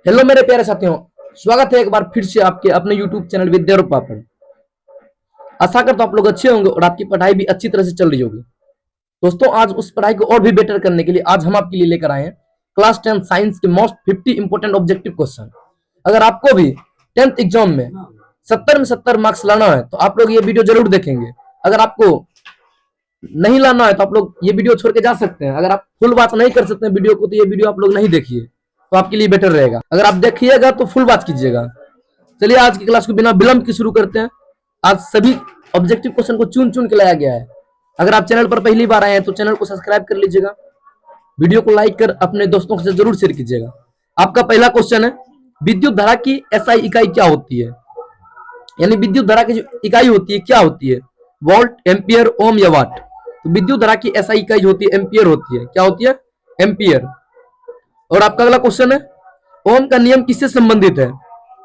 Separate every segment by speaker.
Speaker 1: Hello मेरे प्यारे साथियों, स्वागत है एक बार फिर से आपके अपने YouTube चैनल विद्यारूपा पर। आशा करता हूं आप लोग अच्छे होंगे और आपकी पढ़ाई भी अच्छी तरह से चल रही होगी। दोस्तों, आज उस पढ़ाई को और भी बेटर करने के लिए आज हम आपके लिए लेकर आए हैं क्लास 10 साइंस के मोस्ट 50 इंपोर्टेंट ऑब्जेक्टिव क्वेश्चन। अगर आपको भी 10th एग्जाम में 70 में 70 मार्क्स लाना है तो आप लोग ये वीडियो जरूर देखेंगे। अगर आपको नहीं लाना है तो आप लोग ये वीडियो छोड़ के जा सकते हैं। अगर आप फुल वॉच नहीं कर सकते हैं वीडियो को तो ये वीडियो आप लोग नहीं देखिए, तो आपके लिए बेटर रहेगा। अगर आप देखिएगा तो फुल वॉच कीजिएगा। चलिए आज की क्लास को बिना विलंब के शुरू करते हैं। आज सभी ऑब्जेक्टिव क्वेश्चन को चुन चुन के लाया गया है। अगर आप चैनल पर पहली बार आए हैं तो चैनल को सब्सक्राइब कर लीजिएगा, वीडियो को लाइक कर अपने दोस्तों से जरूर शेयर कीजिएगा। आपका पहला क्वेश्चन है, विद्युत धारा की एसआई इकाई क्या होती है? यानी विद्युत धारा की जो इकाई होती है क्या होती है? वोल्ट, एम्पियर, ओम या वाट? तो विद्युत धारा की एसआई इकाई होती है एम्पियर होती है। क्या होती है? एम्पियर। और आपका अगला क्वेश्चन है, ओम का नियम किससे संबंधित है?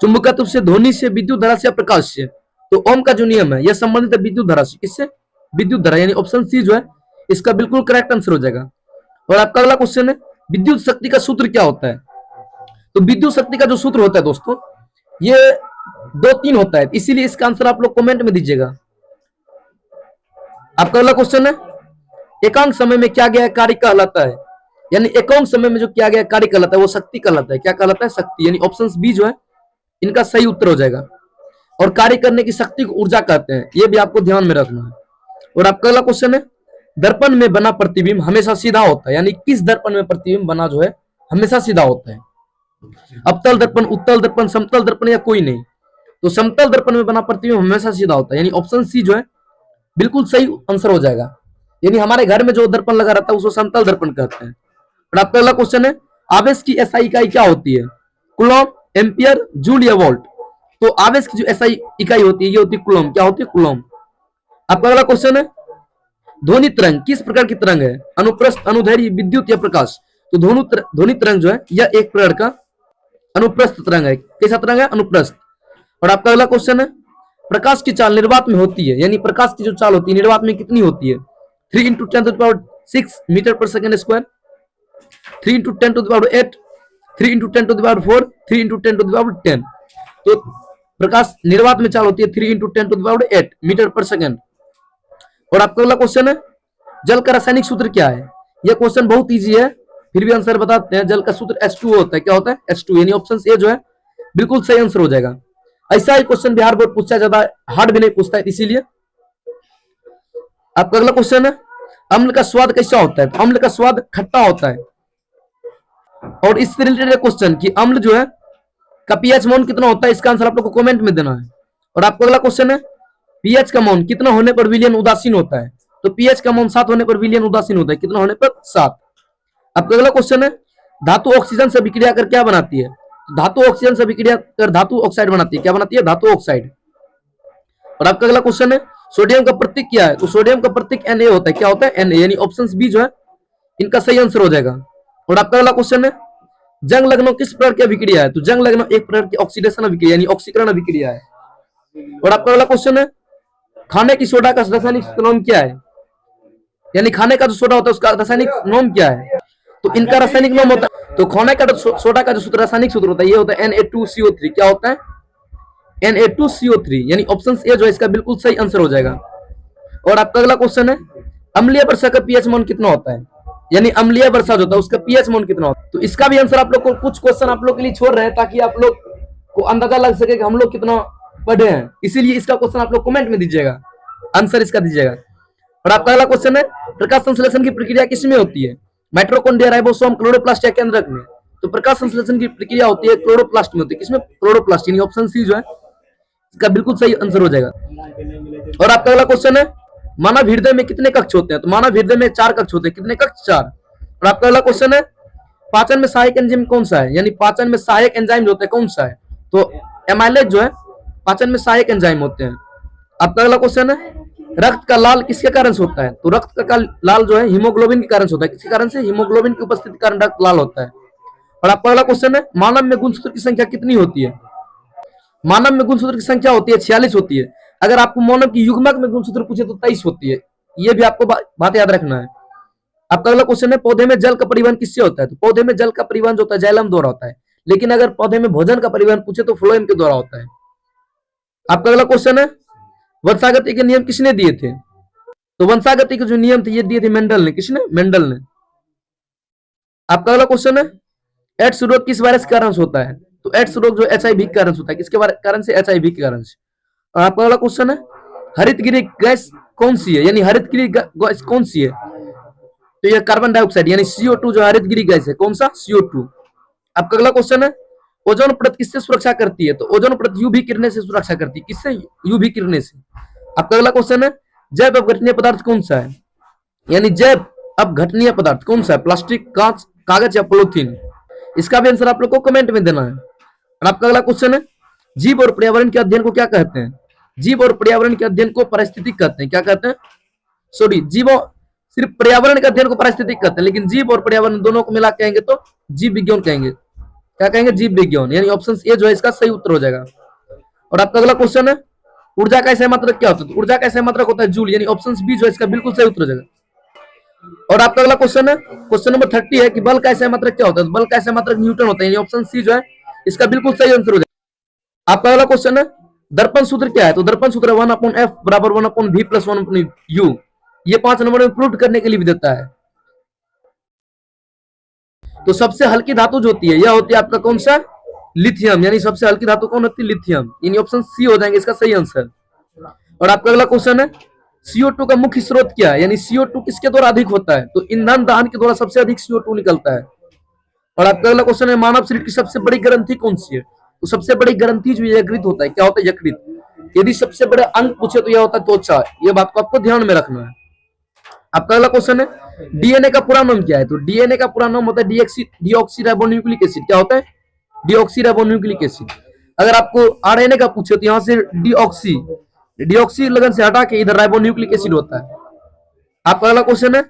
Speaker 1: चुंबकत्व से, ध्वनि से, विद्युत धारा से या प्रकाश से? तो ओम का जो नियम है यह संबंधित है विद्युत धारा से। किससे? विद्युत धारा, यानी ऑप्शन सी जो है इसका बिल्कुल करेक्ट आंसर हो जाएगा। और आपका अगला क्वेश्चन है, विद्युत शक्ति का सूत्र क्या होता है? तो विद्युत शक्ति का जो सूत्र होता है दोस्तों, ये 2-3 होता है, इसीलिए इसका आंसर आप लोग कमेंट में दीजिएगा। आपका अगला क्वेश्चन है, एकांक समय में क्या गया कार्य कहलाता है? यानी एकांक समय में जो किया गया कार्य कहलाता है वो शक्ति कहलाता है। क्या कहलाता है? शक्ति। यानी ऑप्शन बी जो है इनका सही उत्तर हो जाएगा। और कार्य करने की शक्ति को ऊर्जा कहते हैं, ये भी आपको ध्यान में रखना है। और आपका अगला क्वेश्चन है, दर्पण में बना प्रतिबिंब हमेशा सीधा होता है। यानी किस दर्पण में प्रतिबिंब बना जो है हमेशा सीधा होता है? अवतल दर्पण, उत्तल दर्पण, समतल दर्पण या कोई नहीं? तो समतल दर्पण में बना प्रतिबिंब हमेशा सीधा होता है, यानी ऑप्शन सी जो है बिल्कुल सही आंसर हो जाएगा। यानी हमारे घर में जो दर्पण लगा रहता है उसको समतल दर्पण कहते हैं। और आपका अगला क्वेश्चन है, आवेश की एसआई इकाई क्या होती है? कूलॉम, एम्पियर, जूल या वोल्ट? तो आवेश की जो एसआई इकाई होती है ये होती है कूलॉम। क्या होती है? कूलॉम। आपका अगला क्वेश्चन है, ध्वनि तरंग किस प्रकार की तरंग है? अनुप्रस्थ, अनुदैर्घ्य, विद्युत या प्रकाश? तो ध्वनि तरंग जो है यह एक प्रकार का अनुप्रस्थ तरंग है। कैसा तरंग है? अनुप्रस्थ। और आपका अगला क्वेश्चन है, प्रकाश की चाल निर्वात में होती है, यानी प्रकाश की जो चाल होती है निर्वात में कितनी होती है? 3 × 10⁶ मीटर पर सेकंड स्क्वायर, 3 × 10⁸, 3 × 10⁴, 3 × 10⁻10। तो प्रकाश निर्वात में चाल होती है 3 × 10⁸ मीटर पर सेकंड। और आपका अगला क्वेश्चन है, जल का रासायनिक सूत्र क्या है? यह क्वेश्चन बहुत इजी है, फिर भी आंसर बताते हैं। जल का सूत्र H2O होता है। क्या होता है? H2, यानी ऑप्शन ए जो है बिल्कुल सही आंसर हो जाएगा। ऐसा ही क्वेश्चन बिहार बोर्ड पूछता है, ज्यादा हार्ड भी नहीं पूछता है इसीलिए। आपका अगला क्वेश्चन है, अम्ल का स्वाद कैसा होता है? तो अम्ल का स्वाद खट्टा होता है। और इससे रिलेटेड क्वेश्चन कि अम्ल जो है का पीएच मान कितना होता है, इसका आंसर आप लोग को कमेंट में देना है। और आपका अगला क्वेश्चन है, पीएच का मान कितना होने पर विलयन उदासीन होता है? तो पीएच का मान 7 होने पर विलयन उदासीन होता है। कितना होने पर? 7। आपका अगला क्वेश्चन है, धातु ऑक्सीजन से विक्रिया कर क्या बनाती है? धातु ऑक्सीजन से विक्रिया कर धातु ऑक्साइड बनाती है। क्या बनाती है? धातु ऑक्साइड। और आपका अगला क्वेश्चन है, सोडियम का प्रतीक क्या है? तो सोडियम का प्रतीक Na होता है। क्या होता है? Na, यानी ऑप्शन बी जो है इनका सही आंसर हो जाएगा। और आपका अगला क्वेश्चन है, जंग लगना किस प्रकार की अभिक्रिया है? तो जंग लगना एक प्रकार की ऑक्सीडेशन अभिक्रिया यानी ऑक्सीकरण अभिक्रिया है। और आपका अगला क्वेश्चन है, खाने की सोडा का रासायनिक नाम क्या है? यानी खाने का जो सोडा होता है उसका रासायनिक नाम क्या है? तो इनका रासायनिक नाम होता है, तो खाने का सोडा का जो रासायनिक सूत्र होता है ये होता है Na2CO3। क्या होता है? Na2CO3, यानी ऑप्शन ए जो है इसका बिल्कुल सही आंसर हो जाएगा। और आपका अगला क्वेश्चन है, अम्लीय वर्षा का पीएच मान कितना होता है? यानी अम्लीय वर्षा जो होता है उसका पीएच मान कितना होता है? तो इसका भी आंसर आप लोग को कुछ क्वेश्चन आप लोग के लिए छोड़ रहे हैं ताकि आप लोग को अंदाजा लग सके कि हम लोग कितना पढ़े हैं, इसीलिए इसका क्वेश्चन आप लोग कमेंट में दीजिएगा, आंसर इसका दीजिएगा। और आपका अगला क्वेश्चन है, प्रकाश संश्लेषण की प्रक्रिया किसमें होती है? माइटोकॉन्ड्रिया, राइबोसोम, क्लोरोप्लास्ट या केंद्रक में? तो प्रकाश संश्लेषण की प्रक्रिया होती है क्लोरोप्लास्ट में होती है। किसमें? क्लोरोप्लास्ट, यानी ऑप्शन सी जो है इसका बिल्कुल सही आंसर हो जाएगा। और आपका अगला क्वेश्चन है, मानव हृदय में कितने कक्ष होते हैं? तो मानव हृदय में 4 कक्ष होते हैं। कितने कक्ष? 4। और आपका अगला क्वेश्चन है, पाचन में सहायक एंजाइम कौन सा है? यानी पाचन में सहायक एंजाइम जो होता है कौन सा है? तो एमाइलेज जो है पाचन में सहायक एंजाइम होते हैं। आपका अगला क्वेश्चन है, रक्त का लाल किसके कारण से होता है? तो रक्त का लाल जो है हीमोग्लोबिन के कारण से होता है। किसके कारण से? हीमोग्लोबिन की उपस्थिति के कारण रक्त लाल होता है। और आपका अगला क्वेश्चन है, मानव में गुणसूत्र की संख्या कितनी होती है? मानव में गुणसूत्र की संख्या होती है 46 होती है। अगर आपको मानव की युग्मक में गुणसूत्र पूछे तो 23 होती है। ये भी आपको बात याद रखना है। आपका अगला क्वेश्चन है, पौधे में जल का परिवहन किससे होता है? तो पौधे में जल का परिवहन जो होता है जाइलम द्वारा होता है। लेकिन अगर पौधे में भोजन का परिवहन पूछे तो फ्लोएम के द्वारा होता है। आपका अगला क्वेश्चन है, वंशागति के नियम किसने दिए थे? तो वंशागति के जो नियम थे ये दिए थे मेंडल ने। किसने? मेंडल ने। आपका अगला क्वेश्चन है, एड्स रोग किस वायरस के कारण से होता है? तो एड्स रोग जो HIV के कारण से होता है। किसके कारण से? HIV के कारण से। और आपका अगला क्वेश्चन है, हरितगृह गैस कौन सी है? यानी हरितगृह गैस कौन सी है? तो यह कार्बन डाइऑक्साइड यानी CO2 जो हरितगृह गैस है। कौन सा? CO2। आपका अगला क्वेश्चन है, ओजोन परत किससे सुरक्षा करती है? तो ओजोन परत UV किरणें से सुरक्षा करती है। किससे? UV किरणें से। आपका अगला क्वेश्चन है, जैव अपघटनीय पदार्थ कौन सा है? यानी जैव अपघटनीय पदार्थ कौन सा है? प्लास्टिक, कांच, कागज या पॉलीथीन? इसका भी आंसर आप लोग को कमेंट में देना है। और आपका अगला क्वेश्चन है, जीव और पर्यावरण के अध्ययन को क्या कहते हैं? जीव और पर्यावरण के अध्ययन को पारिस्थितिक कहते हैं। क्या कहते हैं? सॉरी, जीव सिर्फ पर्यावरण के अध्ययन को पारिस्थितिक कहते हैं, लेकिन जीव और पर्यावरण दोनों को मिला कहेंगे तो जीव विज्ञान कहेंगे। क्या कहेंगे? जीव विज्ञान। यानी ऑप्शन ए जो है इसका सही उत्तर हो जाएगा। और आपका अगला क्वेश्चन है, ऊर्जा का ऐसा मात्रक क्या होता है? ऊर्जा का ऐसा मात्रक होता है जूल। यानी ऑप्शन बी जो है इसका बिल्कुल सही उत्तर हो जाएगा। और आपका अगला क्वेश्चन है, क्वेश्चन नंबर 30 है कि बल का ऐसा मात्रक क्या होता है? बल का ऐसा मात्रक न्यूटन होता है। यानी ऑप्शन सी जो है इसका बिल्कुल सही आंसर हो जाएगा। आपका अगला क्वेश्चन है, दर्पण सूत्र क्या है? तो दर्पण सूत्र 1/f बराबर 1/v प्लस 1/u। ये 5 नंबर में प्रूव करने के लिए भी देता है। तो सबसे हल्की धातु जो होती है यह होती है आपका कौन सा? लिथियम। यानी सबसे हल्की धातु कौन होती है? लिथियम। यानी ऑप्शन सी हो जाएंगे इसका सही आंसर। और आपका अगला क्वेश्चन है, CO2 का मुख्य स्रोत क्या है? यानी CO2 किसके द्वारा अधिक होता है? तो ईंधन दहन के द्वारा सबसे अधिक CO2 निकलता है। और आपका अगला क्वेश्चन है, मानव शरीर की सबसे बड़ी ग्रंथि कौन सी है? तो सबसे बड़ी ग्रंथि जो यकृत होता है। क्या होता है? यकृत। यदि सबसे बड़ा अंग पूछे तो यह होता है त्वचा। यह बात को आपको ध्यान में रखना है। आपका अगला क्वेश्चन है, DNA का पूरा नाम क्या है? तो DNA का पूरा नाम होता है डीऑक्सीराइबोन्यूक्लिक एसिड। क्या होता है? Deoxyribonucleic acid. अगर आपको RNA का पूछे तो यहां से डीऑक्सी लगन से हटा के इधर राइबोन्यूक्लिक एसिड होता है। आपका अगला क्वेश्चन है,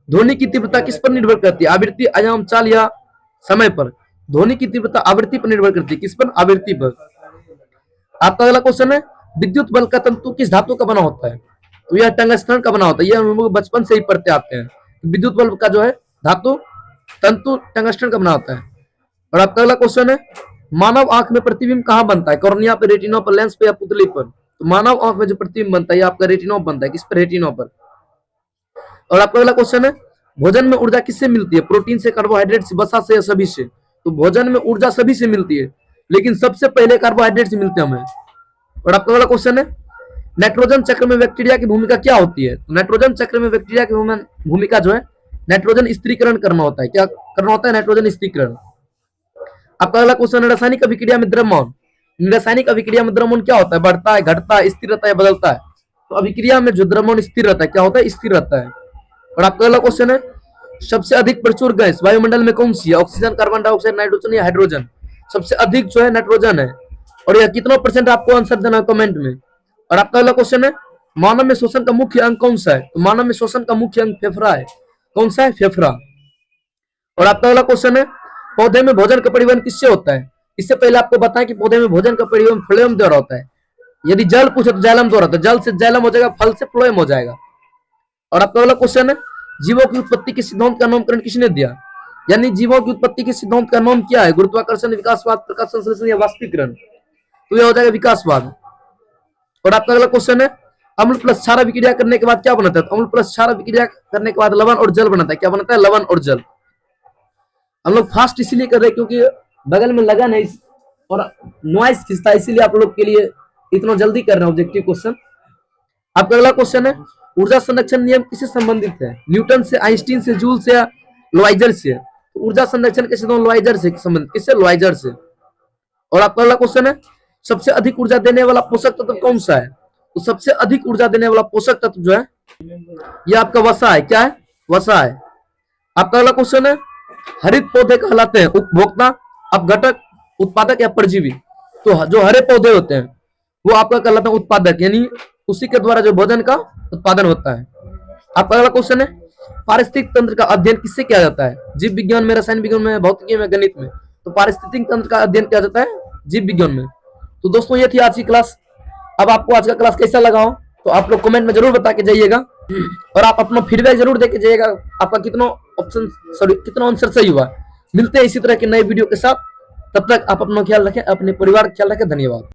Speaker 1: ध्वनि की तीव्रता किस पर निर्भर करती है? आवृत्ति, आयाम, चाल या समय पर? ध्वनि की तीव्रता आवृत्ति पर निर्भर करती है। किस पर? आवृत्ति पर। आपका अगला क्वेश्चन है, विद्युत बल का तंतु किस धातु का बना होता है? तो यह टंगस्टन का बना होता है। यह हम लोग बचपन से ही पढ़ते आते हैं। विद्युत बल का जो है धातु तंतु टंगस्टन का बना होता है। और आपका अगला क्वेश्चन है, मानव आंख में प्रतिबिंब कहाँ बनता है? कॉर्निया पर, रेटिना पर, लेंस पे या पुतली पर? तो मानव आंख में जो प्रतिबिंब बनता है आपका रेटिना बनता है। किस पर? रेटिना पर। और आपका अगला क्वेश्चन है, भोजन में ऊर्जा किससे मिलती है? प्रोटीन से, कार्बोहाइड्रेट से, वसा से या सभी से? तो भोजन में ऊर्जा सभी से मिलती है, लेकिन सबसे पहले कार्बोहाइड्रेट से मिलते हैं हमें। और आपका अगला क्वेश्चन है, नाइट्रोजन चक्र में बैक्टीरिया की भूमिका क्या होती है? तो नाइट्रोजन चक्र में बैक्टीरिया की भूमिका जो है नाइट्रोजन स्थिरीकरण करना होता है। क्या करना होता है? नाइट्रोजन स्थिरीकरण। आपका अगला क्वेश्चन है, रासायनिक अभिक्रिया में द्रव्यमान। रासायनिक अभिक्रिया में द्रव्यमान क्या होता है? बढ़ता है, घटता है, स्थिर रहता है, बदलता है? तो अभिक्रिया में जो द्रव्यमान स्थिर रहता है क्या होता है? स्थिर रहता है। और आपका अगला क्वेश्चन है, सबसे अधिक प्रचुर गैस वायुमंडल में कौन सी है? ऑक्सीजन, कार्बन डाइऑक्साइड, नाइट्रोजन या हाइड्रोजन? सबसे अधिक जो है नाइट्रोजन है। और यह कितना % आपको आंसर देना है कमेंट में। और आपका अगला क्वेश्चन है, मानव में श्वसन का मुख्य अंग कौन सा है? तो मानव में श्वसन का मुख्य अंग फेफड़ा है। कौन सा है? फेफड़ा। और आपका अगला क्वेश्चन है, पौधे में भोजन का परिवहन किससे होता है? इससे पहले आपको बताएं कि पौधे में भोजन का परिवहन फ्लोएम द्वारा होता है। यदि जल पूछे तो जाइलम द्वारा, तो जल से जाइलम हो जाएगा, फल से फ्लोएम हो जाएगा। और आपका अगला क्वेश्चन है, जीवों की उत्पत्ति के सिद्धांत का नामकरण किसने दिया? यानी जीवों की उत्पत्ति के सिद्धांत का नाम क्या है? गुरुत्वाकर्षण, विकासवाद, प्रकाश संश्लेषण या वाष्पीकरण? तो यह हो जाएगा विकासवाद। और आपका अगला क्वेश्चन है, अम्ल प्लस क्षार अभिक्रिया करने के बाद क्या बनता है? तो अम्ल प्लस क्षार अभिक्रिया करने के बाद लवण और जल बनता है। क्या बनता है? लवण और जल। हम लोग फास्ट इसीलिए कर रहे हैं क्योंकि बगल में लगन है और नॉइस खिंचता है, इसीलिए आप लोग के लिए इतना जल्दी कर रहे हैं ऑब्जेक्टिव क्वेश्चन। आपका अगला क्वेश्चन है, ऊर्जा संरक्षण नियम किससे संबंधित है? न्यूटन से, आइंस्टीन से, जूल से या लोइजर से? तो ऊर्जा संरक्षण के सिद्धांत लोइजर से संबंधित। किससे? लोइजर से। और आपका अगला क्वेश्चन है, सबसे अधिक ऊर्जा देने वाला पोषक तत्व कौन सा है? तो सबसे अधिक ऊर्जा देने वाला पोषक तत्व जो है यह आपका वसा है। क्या है? वसा है। आपका अगला क्वेश्चन है, हरित पौधे कहलाते हैं उपभोक्ता, अपघटक, उत्पादक या परजीवी? तो जो हरे पौधे होते हैं वो आपका कहलाता है उत्पादक, यानी उसी के द्वारा जो भोजन का उत्पादन होता है। आपका अगला क्वेश्चन है, पारिस्थितिक तंत्र का अध्ययन किससे किया जाता है? जीव विज्ञान में, रसायन विज्ञान में, भौतिकी में, गणित में? तो पारिस्थितिक तंत्र का अध्ययन किया जाता है जीव विज्ञान में। तो दोस्तों ये थी आज की क्लास। अब आपको आज का क्लास कैसा लगा हो तो आप लोग कमेंट में जरूर बता के जाइएगा और आप अपना फीडबैक जरूर दे के जाइएगा, आपका कितना आंसर सही हुआ। मिलते हैं इसी तरह के नए वीडियो के साथ। तब तक आप अपना ख्याल रखें, अपने परिवार का ख्याल रखें। धन्यवाद।